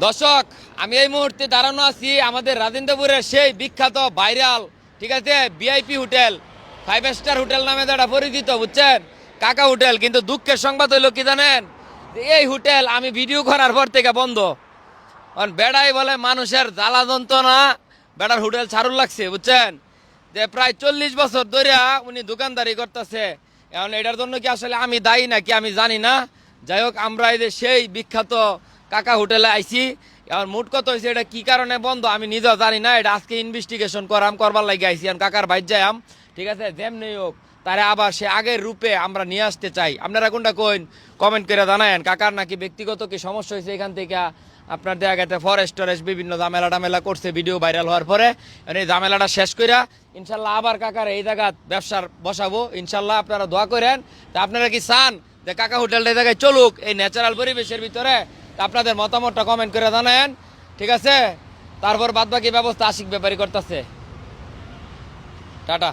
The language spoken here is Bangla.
দর্শক, আমি এই মুহূর্তে দাঁড়ানো আছি আমাদের রাজেন্দ্রপুরের সেই বিখ্যাত ভাইরাল, ঠিক আছে, ভিআইপি হোটেল, 5 স্টার হোটেল নামে যেটা পরিচিত, বুঝছেন, কাকা হোটেল। কিন্তু দুঃখের সংবাদ হইলো কি জানেন, যে এই হোটেল আমি ভিডিও করার পর থেকে বন্ধ। কারণ বেড়াই বলে মানুষের জ্বালা যন্ত্রণা, বেড়ার হোটেল ছাড়ুন লাগছে, বুঝছেন, যে প্রায় 40 বছর ধরে উনি দোকানদারি করতেছে। এখন এটার জন্য কি আসলে আমি দায়ী নাকি আমি জানি না। যাই হোক, আমরা এই যে সেই বিখ্যাত কাকা হোটেলে আইছি। এখন মুট কত হয়েছে, এটা কি কারণে বন্ধ আমি নিজেও জানি না। এটা আজকে ইনভেস্টিগেশন করবার লাগে আইছি। এখন কাকার বাইর যাইম, ঠিক আছে, যেমনি হোক তারে আবার সে আগের রূপে আমরা নিয়ে আসতে চাই। আপনারা কোনটা কইন, কমেন্ট করে জানায়েন। কাকার নাকি ব্যক্তিগত কি সমস্যা হয়েছে এখান থেকে, আপনার দেখা গেছে ফরেস্ট টরেস্ট বিভিন্ন ঝামেলা টামেলা করছে ভিডিও ভাইরাল হওয়ার পরে। এই ঝামেলাটা শেষ কইরা ইনশাল্লাহ আবার কাকার এই জায়গা ব্যবসার বসাবো ইনশাল্লাহ। আপনারা দোয়া করেন। তা আপনারা কি চান যে কাকা হোটেলটা এই জায়গায় চলুক এই ন্যাচারাল পরিবেশের ভিতরে? তা আপনাদের মতামতটা কমেন্ট করে জানায়েন, ঠিক আছে। তারপর বাদবাকি ব্যবস্থা আশিক ব্যাপারী করতেছে। টাটা।